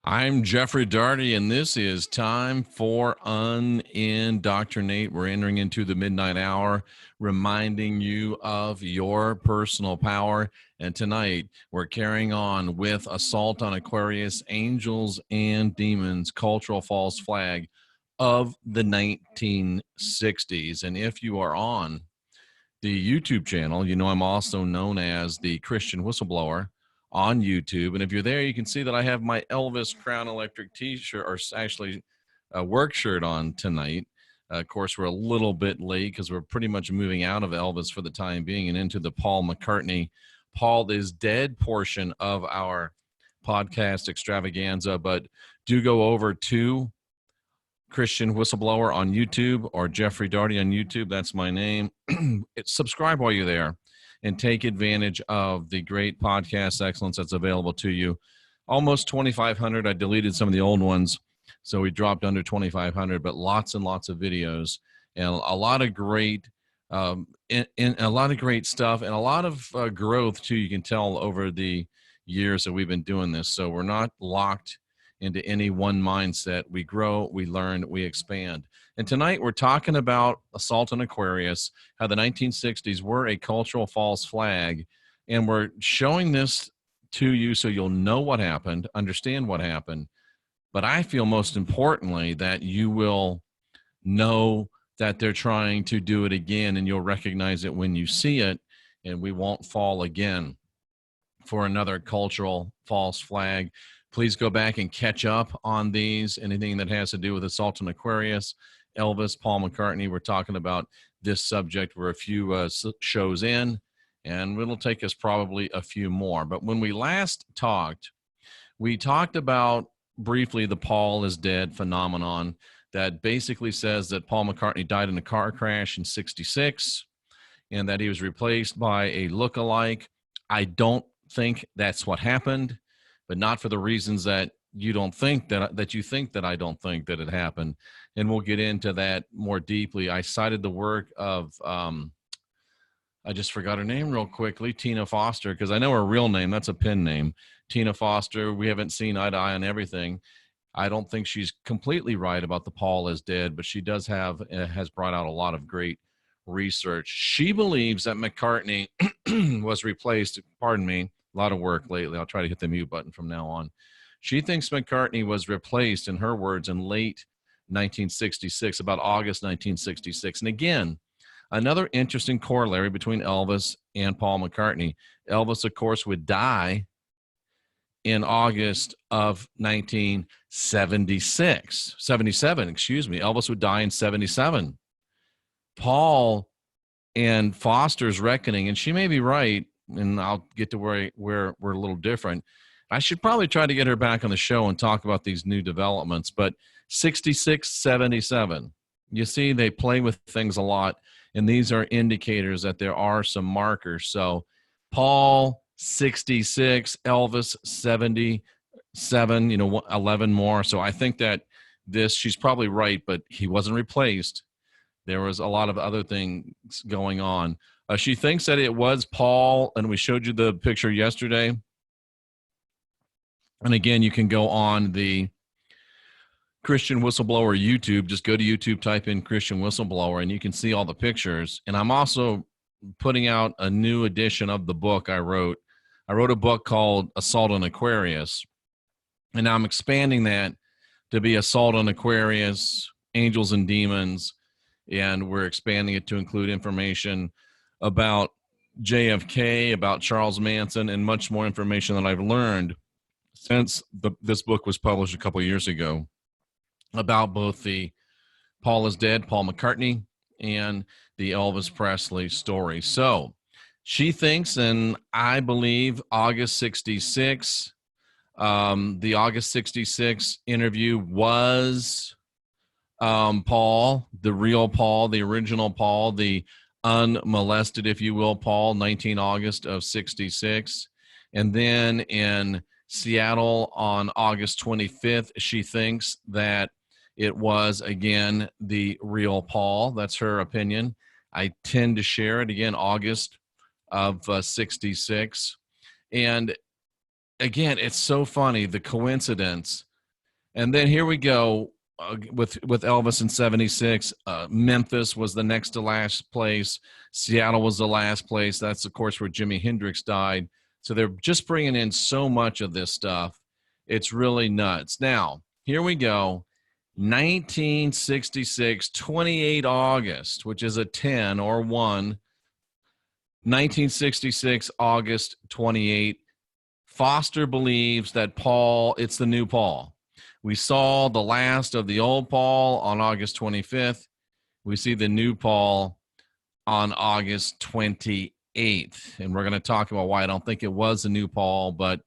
I'm Jeffrey Daugherty, and this is time for Unindoctrinate. We're entering into the midnight hour, reminding you of your personal power. And tonight, we're carrying on with Assault on Aquarius, Angels and Demons, Cultural False Flag of the 1960s. And if you are on the YouTube channel, you know I'm also known as the Christian Whistleblower on YouTube. And if you're there, you can see that I have my Elvis Crown Electric t-shirt, or actually a work shirt on tonight. Of course, we're a little bit late because we're pretty much moving out of Elvis for the time being and into the Paul McCartney, Paul is Dead portion of our podcast extravaganza. But do go over to Christian Whistleblower on YouTube or Jeffrey Daugherty on YouTube. That's my name. Subscribe while you're there and take advantage of the great podcast excellence that's available to you. Almost 2,500. I deleted some of the old ones, so we dropped under 2,500, but lots and lots of videos and a lot of great a lot of great stuff and a lot of growth too. You can tell over the years that we've been doing this. So we're not locked into any one mindset. We grow, we learn, we expand. And tonight we're talking about Assault on Aquarius, how the 1960s were a cultural false flag. And we're showing this to you so you'll know what happened, understand what happened. But I feel most importantly that you will know that they're trying to do it again, and you'll recognize it when you see it, and we won't fall again for another cultural false flag. Please go back and catch up on these, anything that has to do with Assault on Aquarius, Elvis, Paul McCartney. We're talking about this subject. We're a few shows in, and it'll take us probably a few more. But when we last talked, we talked about briefly the Paul is dead phenomenon that basically says that Paul McCartney died in a car crash in 66 and that he was replaced by a look-alike. I don't think that's what happened, but not for the reasons that you don't think that you think that I don't think that it happened. And we'll get into that more deeply. I cited the work of, I just forgot her name real quickly, Tina Foster, because I know her real name. That's a pen name. Tina Foster. We haven't seen eye to eye on everything. I don't think she's completely right about the Paul is dead, but she does has brought out a lot of great research. She believes that McCartney was replaced, pardon me, a lot of work lately. I'll try to hit the mute button from now on. She thinks McCartney was replaced, in her words, in late 1966, about August 1966. And again, another interesting corollary between Elvis and Paul McCartney. Elvis, of course, would die in August of 77. Elvis would die in 77. Paul and Foster's reckoning, and she may be right, and I'll get to where we're a little different. I should probably try to get her back on the show and talk about these new developments, but 66, 77. You see, they play with things a lot, and these are indicators that there are some markers. So Paul, 66, Elvis, 77, 11 more. So I think that she's probably right, but he wasn't replaced. There was a lot of other things going on. She thinks that it was Paul, and we showed you the picture yesterday. And again, you can go on the Christian Whistleblower YouTube. Just go to YouTube, type in Christian Whistleblower, and you can see all the pictures. And I'm also putting out a new edition of the book I wrote. I wrote a book called Assault on Aquarius, and now I'm expanding that to be Assault on Aquarius, Angels and Demons, and we're expanding it to include information about JFK, about Charles Manson, and much more information that I've learned since this book was published a couple of years ago about both the Paul is dead, Paul McCartney, and the Elvis Presley story. So she thinks, and I believe, August 66, the August 66 interview was Paul, the real Paul, the original Paul, the unmolested, if you will, Paul, 19 August of 66. And then in Seattle on August 25th, she thinks that it was, again, the real Paul. That's her opinion. I tend to share it. Again, August of 66. And again, it's so funny, the coincidence And then here we go with Elvis in 76. Memphis was the next to last place. Seattle was the last place. That's, of course, where Jimi Hendrix died. So they're just bringing in so much of this stuff. It's really nuts. Now, here we go. 1966, 28 August, which is a 10 or 1. 1966, August 28. Foster believes that Paul, it's the new Paul. We saw the last of the old Paul on August 25th. We see the new Paul on August 28th. And we're going to talk about why I don't think it was the new Paul, but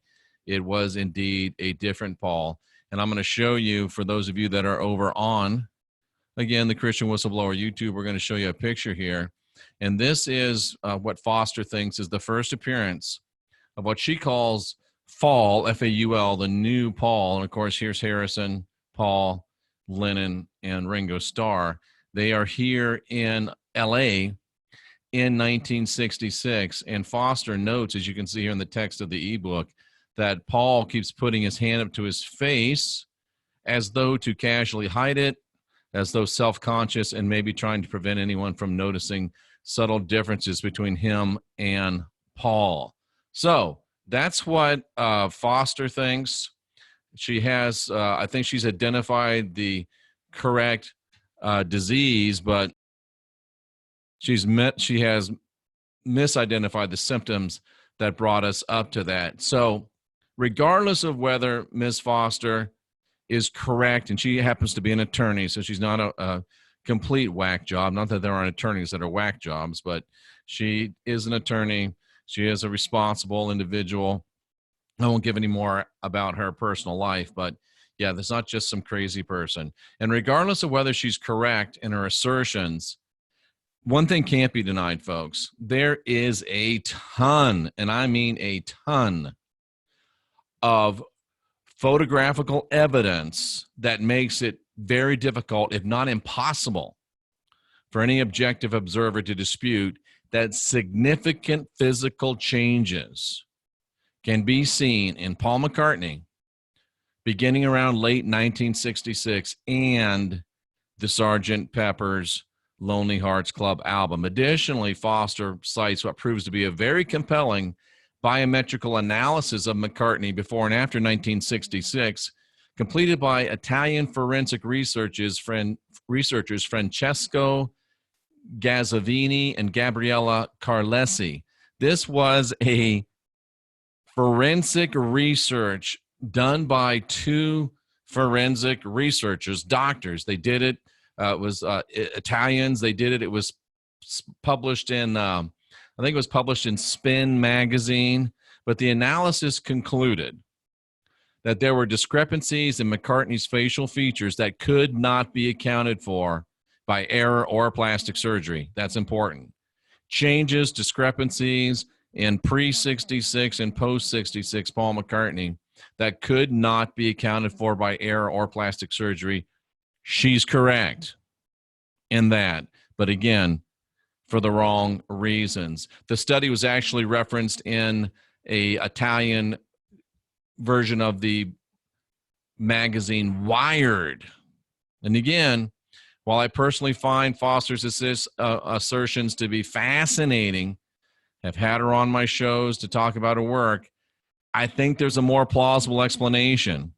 it was indeed a different Paul. And I'm going to show you, for those of you that are over on, again, the Christian Whistleblower YouTube, we're going to show you a picture here. And this is what Foster thinks is the first appearance of what she calls Fall, F-A-U-L, the new Paul. And, of course, here's Harrison, Paul, Lennon, and Ringo Starr. They are here in L.A. in 1966. And Foster notes, as you can see here in the text of the ebook, that Paul keeps putting his hand up to his face as though to casually hide it, as though self-conscious, and maybe trying to prevent anyone from noticing subtle differences between him and Paul. So that's what Foster thinks. She has, I think she's identified the correct disease, but she has misidentified the symptoms that brought us up to that. So regardless of whether Ms. Foster is correct, and she happens to be an attorney, so she's not a complete whack job. Not that there aren't attorneys that are whack jobs, but she is an attorney. She is a responsible individual. I won't give any more about her personal life, but yeah, there's not just some crazy person. And regardless of whether she's correct in her assertions, one thing can't be denied, folks. There is a ton, and I mean a ton, of photographical evidence that makes it very difficult, if not impossible, for any objective observer to dispute that significant physical changes can be seen in Paul McCartney beginning around late 1966 and the Sgt. Pepper's Lonely Hearts Club album. Additionally, Foster cites what proves to be a very compelling biometrical analysis of McCartney before and after 1966, completed by Italian forensic researchers Francesco Gazzavini and Gabriella Carlesi. This was a forensic research done by two forensic researchers, doctors. They did it. It was Italians. They did it. It was published in, I think it was published in Spin magazine. But the analysis concluded that there were discrepancies in McCartney's facial features that could not be accounted for by error or plastic surgery. That's important. Changes, discrepancies in pre-66 and post-66 Paul McCartney that could not be accounted for by error or plastic surgery. She's correct in that, but again, for the wrong reasons. The study was actually referenced in a Italian version of the magazine Wired. And again, while I personally find Foster's assertions to be fascinating, have had her on my shows to talk about her work, I think there's a more plausible explanation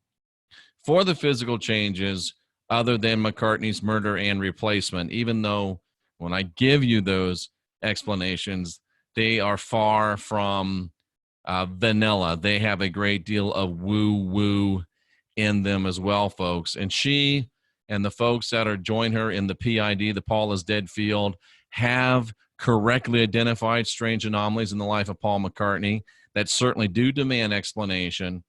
for the physical changes other than McCartney's murder and replacement, even though when I give you those explanations, they are far from vanilla. They have a great deal of woo-woo in them as well, folks. And she and the folks that are join her in the PID, the Paul is Dead field, have correctly identified strange anomalies in the life of Paul McCartney that certainly do demand explanation.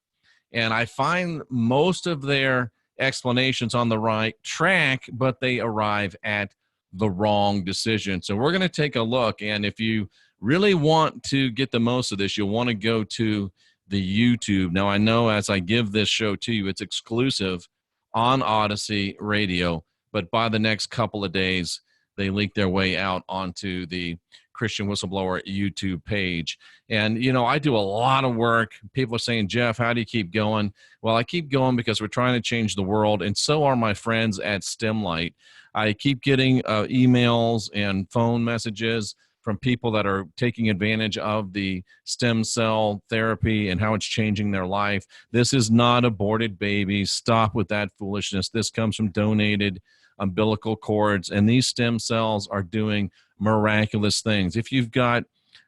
And I find most of their explanations on the right track, but they arrive at the wrong decision. So we're going to take a look. And if you really want to get the most of this, you'll want to go to the YouTube. Now, I know as I give this show to you, it's exclusive on Odyssey Radio, but by the next couple of days, they leak their way out onto the Christian Whistleblower YouTube page. And, you know, I do a lot of work. People are saying, Jeff, how do you keep going? Well, I keep going because we're trying to change the world, and so are my friends at STEMlight. I keep getting emails and phone messages from people that are taking advantage of the stem cell therapy and how it's changing their life. This is not aborted babies. Stop with that foolishness. This comes from donated umbilical cords, and these stem cells are doing miraculous things. If you've got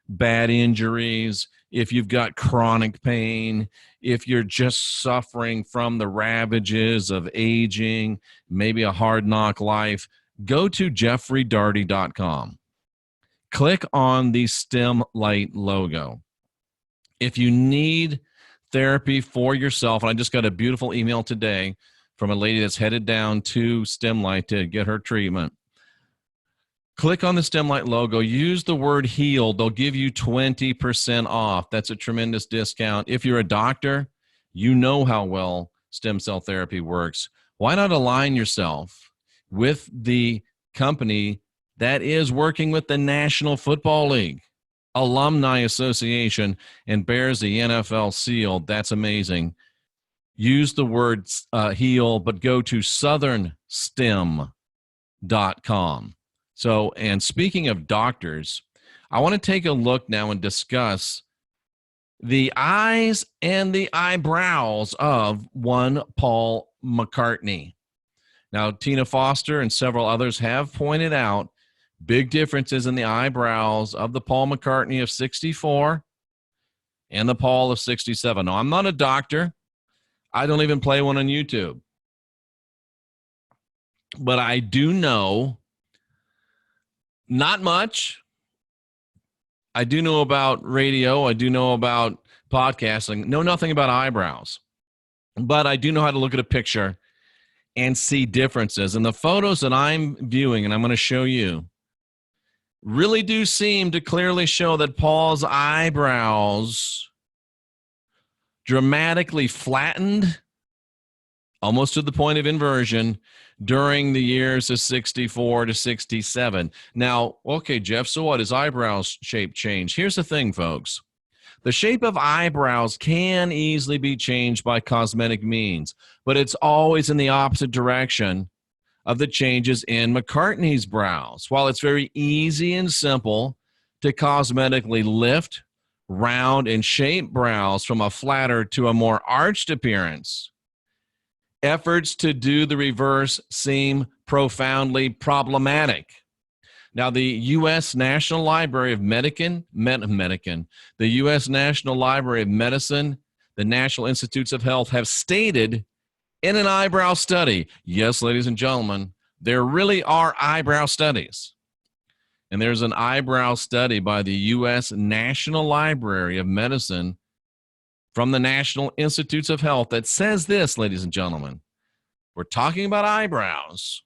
bad injuries, if you've got chronic pain, if you're just suffering from the ravages of aging, maybe a hard knock life, go to jeffreydaugherty.com. Click on the STEMlight logo. If you need therapy for yourself, and I just got a beautiful email today from a lady that's headed down to STEMlight to get her treatment. Click on the STEMlight logo. Use the word healed. They'll give you 20% off. That's a tremendous discount. If you're a doctor, you know how well stem cell therapy works. Why not align yourself with the company that is working with the National Football League Alumni Association and bears the NFL seal? That's amazing. Use the word heal, but go to southernstem.com. So, and speaking of doctors, I want to take a look now and discuss the eyes and the eyebrows of one Paul McCartney. Now, Tina Foster and several others have pointed out big differences in the eyebrows of the Paul McCartney of 64 and the Paul of 67. Now, I'm not a doctor. I don't even play one on YouTube. But I do know not much. I do know about radio. I do know about podcasting. Know nothing about eyebrows. But I do know how to look at a picture and see differences. And the photos that I'm viewing, and I'm going to show you, really do seem to clearly show that Paul's eyebrows dramatically flattened, almost to the point of inversion, during the years of 64 to 67. Now, okay, Jeff, so what? His eyebrows shape change. Here's the thing, folks. The shape of eyebrows can easily be changed by cosmetic means, but it's always in the opposite direction of the changes in McCartney's brows. While it's very easy and simple to cosmetically lift, round, and shape brows from a flatter to a more arched appearance, efforts to do the reverse seem profoundly problematic. Now, the U.S. National Library of Medicine, the U.S. National Library of Medicine, the National Institutes of Health have stated in an eyebrow study, yes, ladies and gentlemen, there really are eyebrow studies. And there's an eyebrow study by the U.S. National Library of Medicine from the National Institutes of Health that says this, ladies and gentlemen. We're talking about eyebrows,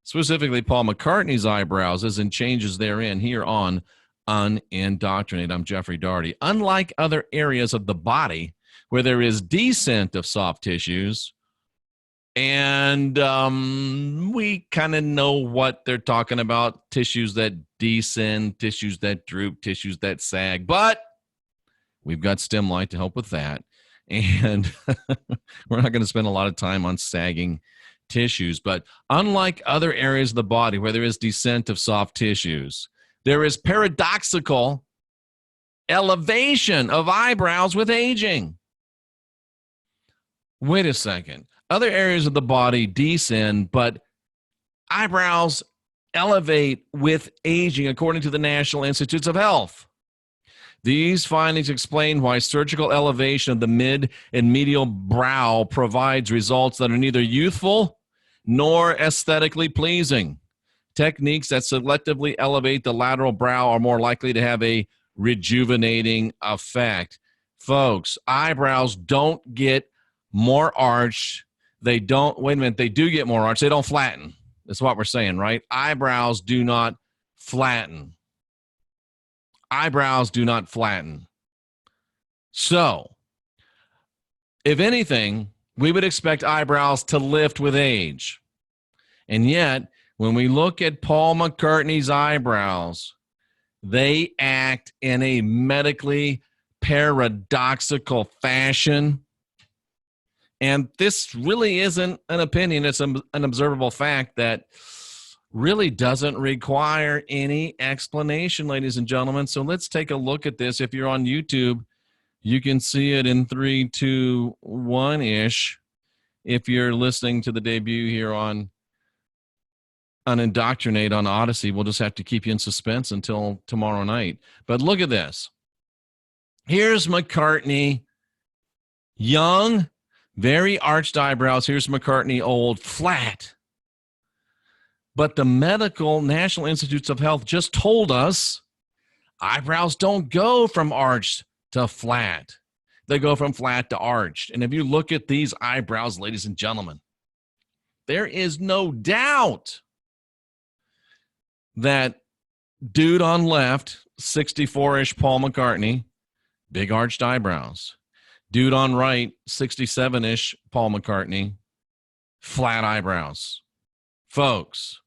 specifically Paul McCartney's eyebrows, as in changes therein here on Unindoctrinate. I'm Jeffrey Daugherty. Unlike other areas of the body where there is descent of soft tissues, and we kind of know what they're talking about, tissues that descend, tissues that droop, tissues that sag, but we've got STEMlight to help with that. And we're not going to spend a lot of time on sagging tissues, but unlike other areas of the body where there is descent of soft tissues, there is paradoxical elevation of eyebrows with aging. Wait a second. Other areas of the body descend, but eyebrows elevate with aging, according to the National Institutes of Health. These findings explain why surgical elevation of the mid and medial brow provides results that are neither youthful nor aesthetically pleasing. Techniques that selectively elevate the lateral brow are more likely to have a rejuvenating effect. Folks, eyebrows don't get more arched. They don't, wait a minute, they do get more arched. They don't flatten. That's what we're saying, right? Eyebrows do not flatten. Eyebrows do not flatten. So, if anything, we would expect eyebrows to lift with age. And yet, when we look at Paul McCartney's eyebrows, They act in a medically paradoxical fashion. And this really isn't an opinion. It's an observable fact that really doesn't require any explanation, ladies and gentlemen. So let's take a look at this. If you're on YouTube, you can see it in 3, 2, 1-ish. If you're listening to the debut here on Indoctrinate on Odyssey, we'll just have to keep you in suspense until tomorrow night. But look at this. Here's McCartney, young, very arched eyebrows. Here's McCartney, old, flat. But the medical National Institutes of Health just told us eyebrows don't go from arched to flat. They go from flat to arched. And if you look at these eyebrows, ladies and gentlemen, there is no doubt that dude on left, 64-ish Paul McCartney, big arched eyebrows. Dude on right, 67-ish Paul McCartney, flat eyebrows. Folks,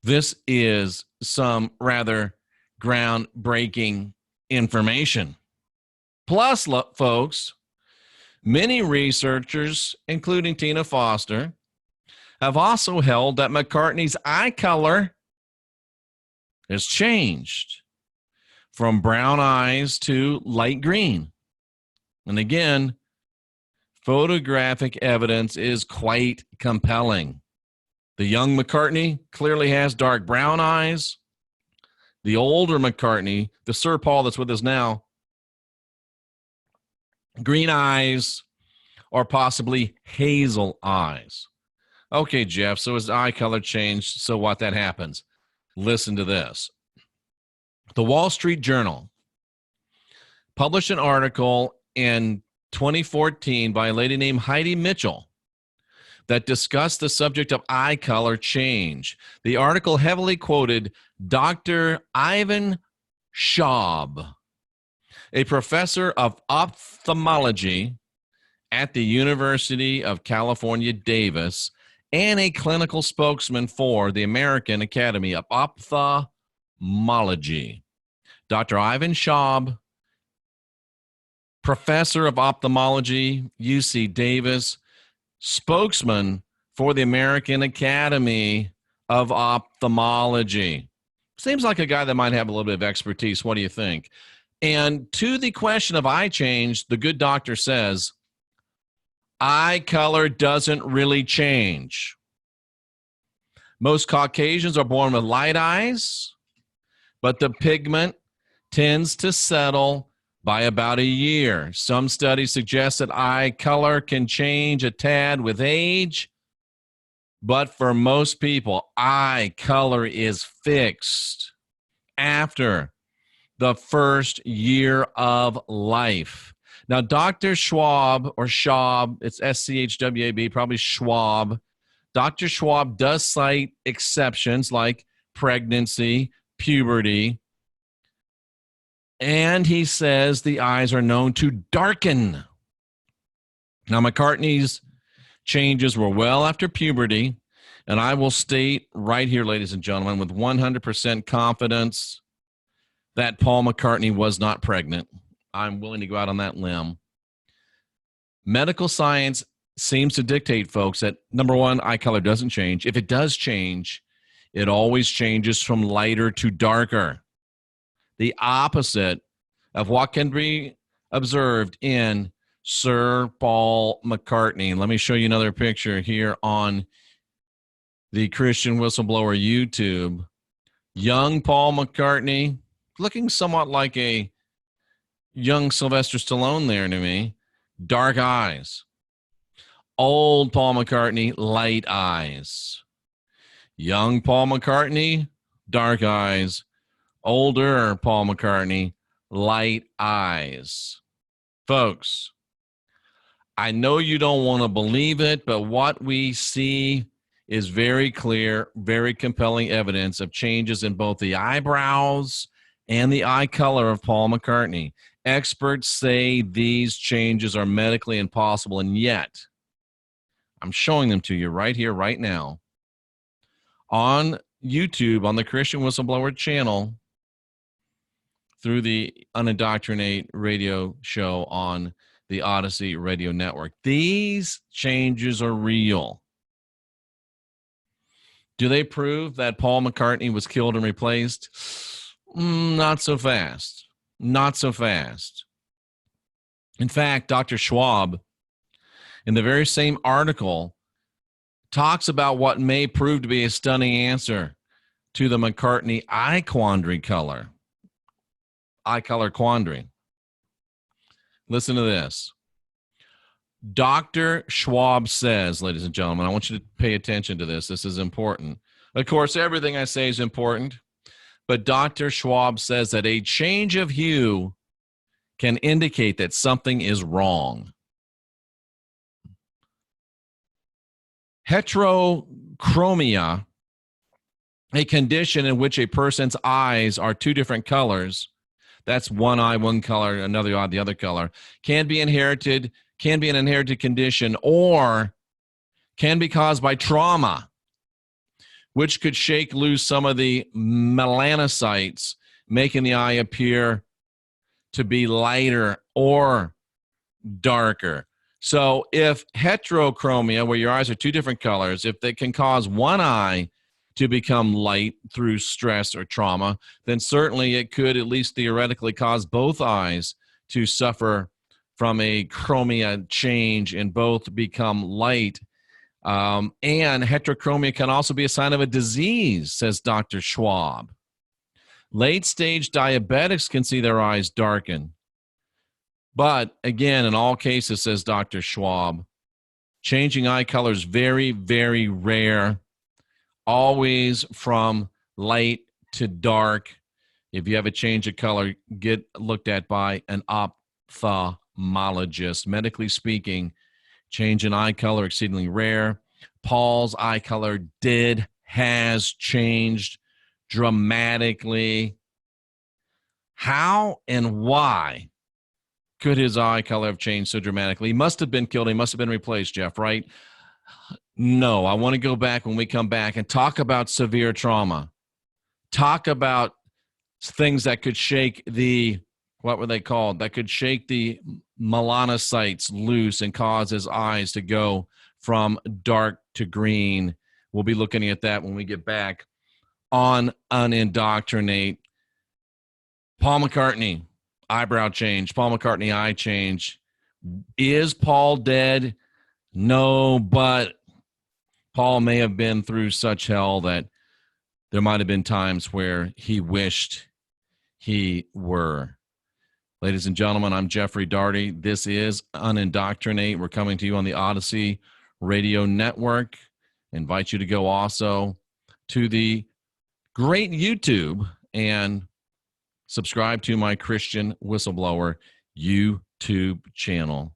this is some rather groundbreaking information. Plus, folks, many researchers, including Tina Foster, have also held that McCartney's eye color has changed from brown eyes to light green. And again, photographic evidence is quite compelling. The young McCartney clearly has dark brown eyes. The older McCartney, the Sir Paul that's with us now, green eyes or possibly hazel eyes. Okay, Jeff, so his eye color changed. So what? That happens. Listen to this. The Wall Street Journal published an article in 2014 by a lady named Heidi Mitchell that discussed the subject of eye color change. The article heavily quoted Dr. Ivan Schaub, a professor of ophthalmology at the University of California, Davis, and a clinical spokesman for the American Academy of Ophthalmology. Dr. Ivan Schaub, professor of ophthalmology, UC Davis, spokesman for the American Academy of Ophthalmology. Seems like a guy that might have a little bit of expertise. What do you think? And to the question of eye change, the good doctor says, eye color doesn't really change. Most Caucasians are born with light eyes, but the pigment tends to settle by about a year. Some studies suggest that eye color can change a tad with age, but for most people, eye color is fixed after the first year of life. Now, Dr. Schwab, or Schaub, it's S-C-H-W-A-B, probably Schwab. Dr. Schwab does cite exceptions like pregnancy, puberty, and he says the eyes are known to darken. Now, McCartney's changes were well after puberty, and I will state right here, ladies and gentlemen, with 100% confidence that Paul McCartney was not pregnant. I'm willing to go out on that limb. Medical science seems to dictate, folks, that number one, eye color doesn't change. If it does change, it always changes from lighter to darker. The opposite of what can be observed in Sir Paul McCartney. Let me show you another picture here on the Christian Whistleblower YouTube. Young Paul McCartney, looking somewhat like a young Sylvester Stallone there to me. Dark eyes. Old Paul McCartney, light eyes. Young Paul McCartney, dark eyes. Older Paul McCartney, light eyes. Folks, I know you don't want to believe it, but what we see is very clear, very compelling evidence of changes in both the eyebrows and the eye color of Paul McCartney. Experts say these changes are medically impossible, and yet I'm showing them to you right here, right now. On YouTube, on the Christian Whistleblower channel, through the Unindoctrinate radio show on the Odyssey Radio Network. These changes are real. Do they prove that Paul McCartney was killed and replaced? Not so fast. Not so fast. In fact, Dr. Schwab, in the very same article, talks about what may prove to be a stunning answer to the McCartney eye color quandary. Listen to this. Dr. Schwab says, ladies and gentlemen, I want you to pay attention to this. This is important. Of course, everything I say is important, but Dr. Schwab says that a change of hue can indicate that something is wrong. Heterochromia, a condition in which a person's eyes are two different colors, that's one eye, one color, another eye, the other color, can be an inherited condition, or can be caused by trauma, which could shake loose some of the melanocytes, making the eye appear to be lighter or darker. So if heterochromia, where your eyes are two different colors, if they can cause one eye to become light through stress or trauma, then certainly it could, at least theoretically, cause both eyes to suffer from a chromia change and both become light. And heterochromia can also be a sign of a disease, says Dr. Schwab. Late-stage diabetics can see their eyes darken. But again, in all cases, says Dr. Schwab, changing eye color is very, very rare, always from light to dark. If you have a change of color, get looked at by an ophthalmologist. Medically speaking, change in eye color exceedingly rare. Paul's eye color has changed dramatically. How and why could his eye color have changed so dramatically? He must have been killed. He must have been replaced, Jeff, right? No, I want to go back when we come back and talk about severe trauma. Talk about things that could shake the, what were they called? That could shake the melanocytes loose and cause his eyes to go from dark to green. We'll be looking at that when we get back on Unindoctrinate. Paul McCartney, eyebrow change. Paul McCartney, eye change. Is Paul dead? No, but Paul may have been through such hell that there might have been times where he wished he were. Ladies and gentlemen, I'm Jeffrey Daugherty. This is Unindoctrinate. We're coming to you on the Odyssey Radio Network. I invite you to go also to the great YouTube and subscribe to my Christian Whistleblower YouTube channel.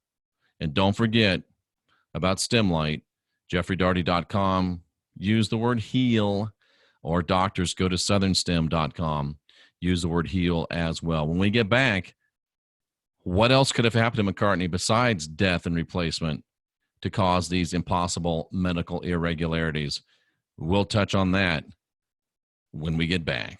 And don't forget about Stemlight, jeffreydaugherty.com. Use the word heal, or doctors go to southernstem.com. Use the word heal as well. When we get back, what else could have happened to McCartney besides death and replacement to cause these impossible medical irregularities? We'll touch on that when we get back.